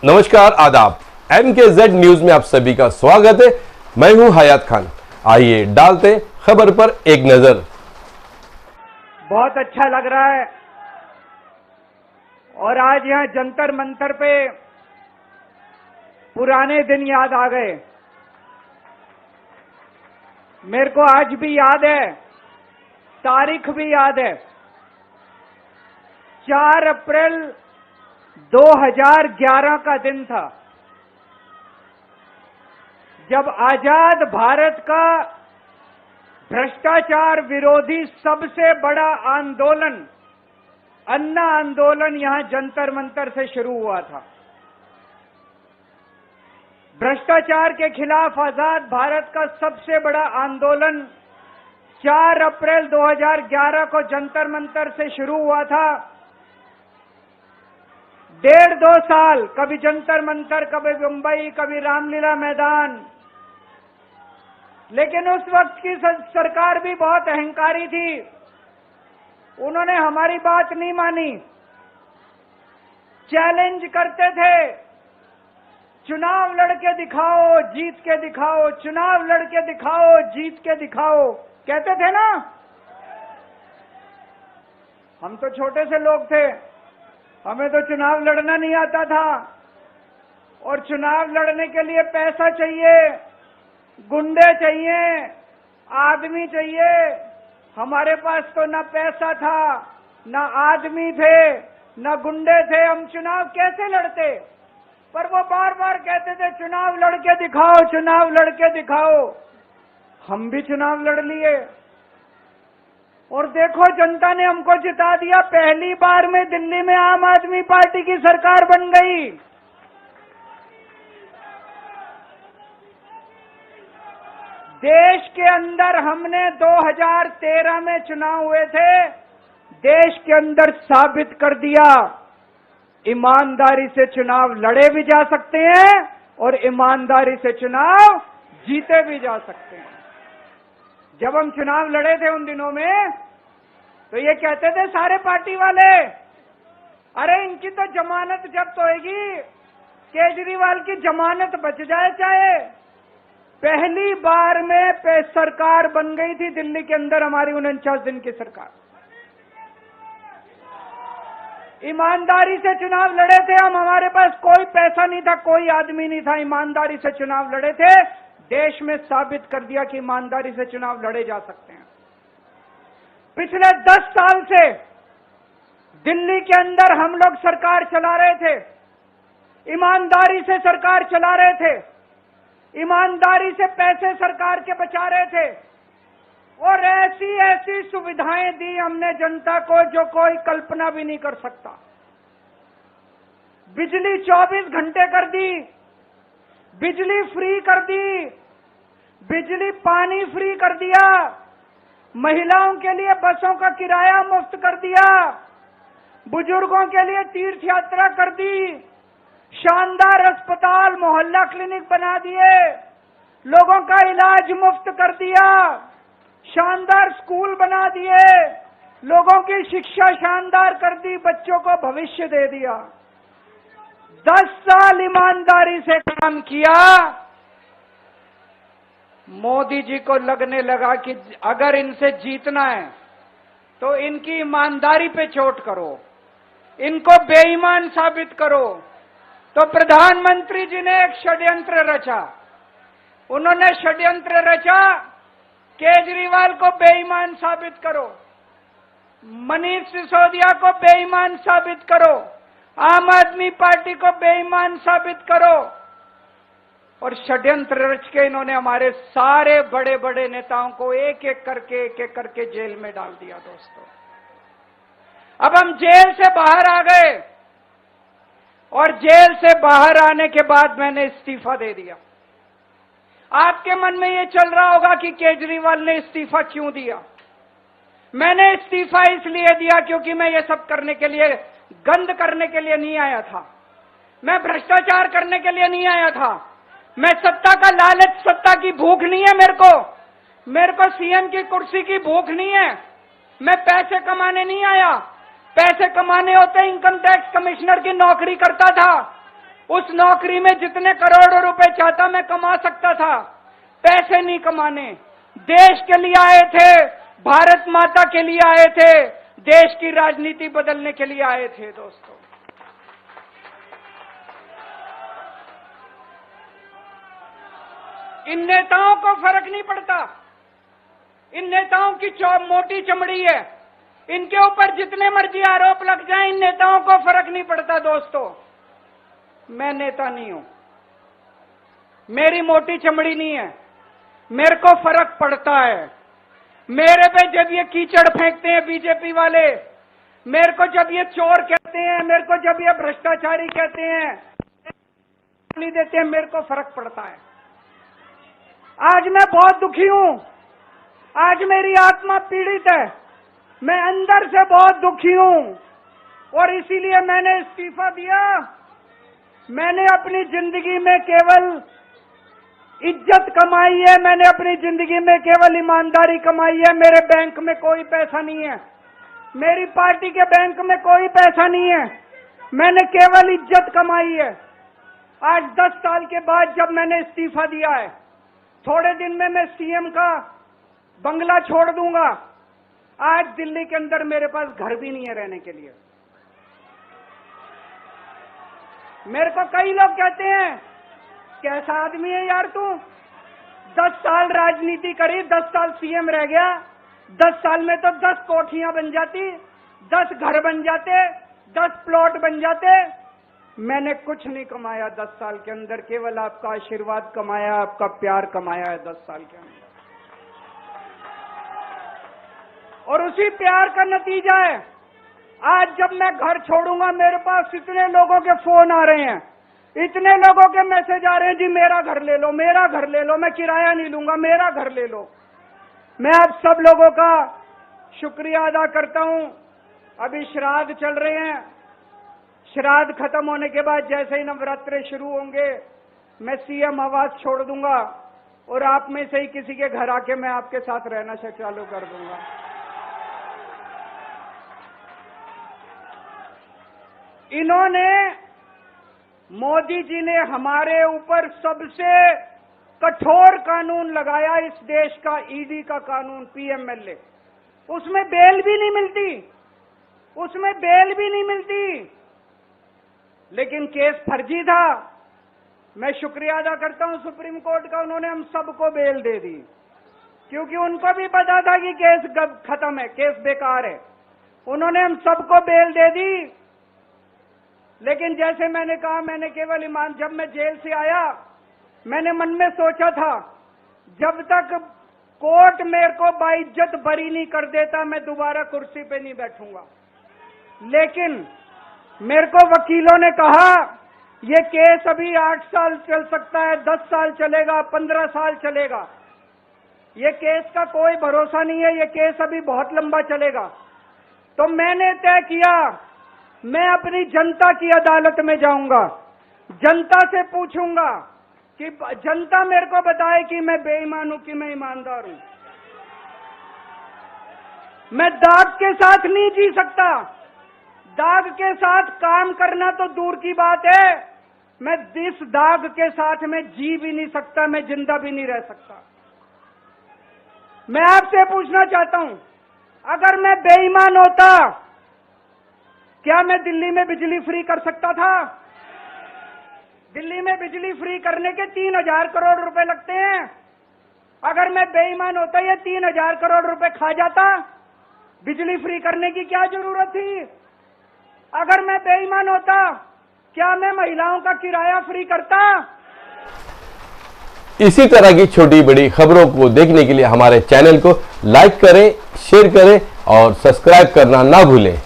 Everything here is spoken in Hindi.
नमस्कार, आदाब। MKZ न्यूज में आप सभी का स्वागत है। मैं हूं हयात खान। आइए डालते खबर पर एक नजर। बहुत अच्छा लग रहा है और आज यहां जंतर मंतर पे पुराने दिन याद आ गए। मेरे को आज भी याद है, तारीख भी याद है। 4 अप्रैल 2011 का दिन था जब आजाद भारत का भ्रष्टाचार विरोधी सबसे बड़ा आंदोलन, अन्ना आंदोलन, यहां जंतर मंतर से शुरू हुआ था। भ्रष्टाचार के खिलाफ आजाद भारत का सबसे बड़ा आंदोलन 4 अप्रैल 2011 को जंतर मंतर से शुरू हुआ था। 1.5-2 साल, कभी जंतर मंतर, कभी मुंबई, कभी रामलीला मैदान। लेकिन उस वक्त की सरकार भी बहुत अहंकारी थी। उन्होंने हमारी बात नहीं मानी, चैलेंज करते थे। चुनाव लड़के दिखाओ, जीत के दिखाओ, चुनाव लड़के दिखाओ, जीत के दिखाओ, कहते थे ना। हम तो छोटे से लोग थे, हमें तो चुनाव लड़ना नहीं आता था। और चुनाव लड़ने के लिए पैसा चाहिए, गुंडे चाहिए, आदमी चाहिए। हमारे पास तो ना पैसा था, ना आदमी थे, ना गुंडे थे। हम चुनाव कैसे लड़ते? पर वो बार बार कहते थे चुनाव लड़के दिखाओ, चुनाव लड़के दिखाओ। हम भी चुनाव लड़ लिए और देखो जनता ने हमको जिता दिया। पहली बार में दिल्ली में आम आदमी पार्टी की सरकार बन गई। देश के अंदर हमने 2013 में चुनाव हुए थे, देश के अंदर साबित कर दिया ईमानदारी से चुनाव लड़े भी जा सकते हैं और ईमानदारी से चुनाव जीते भी जा सकते हैं। जब हम चुनाव लड़े थे उन दिनों में तो ये कहते थे सारे पार्टी वाले, अरे इनकी तो जमानत जब्त होएगी, केजरीवाल की जमानत बच जाए चाहे। पहली बार में सरकार बन गई थी दिल्ली के अंदर हमारी 49 दिन की सरकार। ईमानदारी से चुनाव लड़े थे हम, हमारे पास कोई पैसा नहीं था, कोई आदमी नहीं था, ईमानदारी से चुनाव लड़े थे। देश में साबित कर दिया कि ईमानदारी से चुनाव लड़े जा सकते हैं। पिछले 10 साल से दिल्ली के अंदर हम लोग सरकार चला रहे थे, ईमानदारी से सरकार चला रहे थे, ईमानदारी से पैसे सरकार के बचा रहे थे और ऐसी ऐसी सुविधाएं दी हमने जनता को जो कोई कल्पना भी नहीं कर सकता। बिजली 24 घंटे कर दी, बिजली फ्री कर दी, बिजली पानी फ्री कर दिया, महिलाओं के लिए बसों का किराया मुफ्त कर दिया, बुजुर्गों के लिए तीर्थ यात्रा कर दी, शानदार अस्पताल, मोहल्ला क्लिनिक बना दिए, लोगों का इलाज मुफ्त कर दिया, शानदार स्कूल बना दिए, लोगों की शिक्षा शानदार कर दी, बच्चों को भविष्य दे दिया। 10 साल ईमानदारी से काम किया। मोदी जी को लगने लगा कि अगर इनसे जीतना है तो इनकी ईमानदारी पे चोट करो, इनको बेईमान साबित करो। तो प्रधानमंत्री जी ने एक षड्यंत्र रचा। उन्होंने षड्यंत्र रचा, केजरीवाल को बेईमान साबित करो, मनीष सिसोदिया को बेईमान साबित करो, आम आदमी पार्टी को बेईमान साबित करो। और षड्यंत्र रच के इन्होंने हमारे सारे बड़े बड़े नेताओं को एक एक करके जेल में डाल दिया। दोस्तों, अब हम जेल से बाहर आ गए और जेल से बाहर आने के बाद मैंने इस्तीफा दे दिया। आपके मन में ये चल रहा होगा कि केजरीवाल ने इस्तीफा क्यों दिया। मैंने इस्तीफा इसलिए दिया क्योंकि मैं ये सब करने के लिए, गंद करने के लिए नहीं आया था। मैं भ्रष्टाचार करने के लिए नहीं आया था। मैं सत्ता का लालच, सत्ता की भूख नहीं है मेरे को सीएम की कुर्सी की भूख नहीं है। मैं पैसे कमाने नहीं आया। पैसे कमाने होते इनकम टैक्स कमिश्नर की नौकरी करता था, उस नौकरी में जितने करोड़ों रुपए चाहता मैं कमा सकता था। पैसे नहीं कमाने, देश के लिए आए थे, भारत माता के लिए आए थे, देश की राजनीति बदलने के लिए आए थे। दोस्तों, इन नेताओं को फर्क नहीं पड़ता। इन नेताओं की मोटी चमड़ी है, इनके ऊपर जितने मर्जी आरोप लग जाएं, इन नेताओं को फर्क नहीं पड़ता। दोस्तों, मैं नेता नहीं हूं, मेरी मोटी चमड़ी नहीं है, मेरे को फर्क पड़ता है। मेरे पे जब ये कीचड़ फेंकते हैं बीजेपी वाले, मेरे को जब ये चोर कहते हैं, मेरे को जब ये भ्रष्टाचारी कहते हैं, नहीं देते हैं, मेरे को फर्क पड़ता है। आज मैं बहुत दुखी हूं, आज मेरी आत्मा पीड़ित है, मैं अंदर से बहुत दुखी हूं और इसीलिए मैंने इस्तीफा दिया। मैंने अपनी जिंदगी में केवल इज्जत कमाई है, मैंने अपनी जिंदगी में केवल ईमानदारी कमाई है। मेरे बैंक में कोई पैसा नहीं है, मेरी पार्टी के बैंक में कोई पैसा नहीं है, मैंने केवल इज्जत कमाई है। आज 10 साल के बाद जब मैंने इस्तीफा दिया है, थोड़े दिन में मैं सीएम का बंगला छोड़ दूंगा। आज दिल्ली के अंदर मेरे पास घर भी नहीं है रहने के लिए। मेरे को कई लोग कहते हैं, कैसा आदमी है यार तू, 10 साल राजनीति करी, 10 साल सीएम रह गया, 10 साल में तो 10 कोठियां बन जाती, 10 घर बन जाते, 10 प्लॉट बन जाते। मैंने कुछ नहीं कमाया 10 साल के अंदर, केवल आपका आशीर्वाद कमाया, आपका प्यार कमाया है 10 साल के अंदर। और उसी प्यार का नतीजा है, आज जब मैं घर छोड़ूंगा, मेरे पास इतने लोगों के फोन आ रहे हैं, इतने लोगों के मैसेज आ रहे हैं, जी मेरा घर ले लो, मेरा घर ले लो, मैं किराया नहीं लूंगा, मेरा घर ले लो। मैं आप सब लोगों का शुक्रिया अदा करता हूं। अभी श्राद्ध चल रहे हैं, श्राद्ध खत्म होने के बाद जैसे ही नवरात्रे शुरू होंगे, मैं सीएम आवास छोड़ दूंगा और आप में से ही किसी के घर आके मैं आपके साथ रहना चालू कर दूंगा। इन्होंने, मोदी जी ने हमारे ऊपर सबसे कठोर कानून लगाया, इस देश का ईडी का कानून, पीएमएलए। उसमें बेल भी नहीं मिलती, उसमें बेल भी नहीं मिलती, लेकिन केस फर्जी था। मैं शुक्रिया अदा करता हूं सुप्रीम कोर्ट का, उन्होंने हम सबको बेल दे दी, क्योंकि उनको भी पता था कि केस खत्म है, केस बेकार है। उन्होंने हम सबको बेल दे दी। लेकिन जैसे मैंने कहा, मैंने केवल ईमान, जब मैं जेल से आया, मैंने मन में सोचा था, जब तक कोर्ट मेरे को बाइज्जत बरी नहीं कर देता, मैं दोबारा कुर्सी पे नहीं बैठूंगा। लेकिन मेरे को वकीलों ने कहा, ये केस अभी 8 साल चल सकता है, 10 साल चलेगा, 15 साल चलेगा, ये केस का कोई भरोसा नहीं है, ये केस अभी बहुत लंबा चलेगा। तो मैंने तय किया, मैं अपनी जनता की अदालत में जाऊंगा, जनता से पूछूंगा कि जनता मेरे को बताए कि मैं बेईमान हूं कि मैं ईमानदार हूं। मैं दाग के साथ नहीं जी सकता, दाग के साथ काम करना तो दूर की बात है, मैं इस दाग के साथ में जी भी नहीं सकता, मैं जिंदा भी नहीं रह सकता। मैं आपसे पूछना चाहता हूं, अगर मैं बेईमान होता, क्या मैं दिल्ली में बिजली फ्री कर सकता था? दिल्ली में बिजली फ्री करने के 3000 करोड़ रुपए लगते हैं। अगर मैं बेईमान होता, ये 3000 करोड़ रुपए खा जाता, बिजली फ्री करने की क्या जरूरत थी? अगर मैं बेईमान होता, क्या मैं महिलाओं का किराया फ्री करता? इसी तरह की छोटी बड़ी खबरों को देखने के लिए हमारे चैनल को लाइक करें, शेयर करें और सब्सक्राइब करना ना भूलें।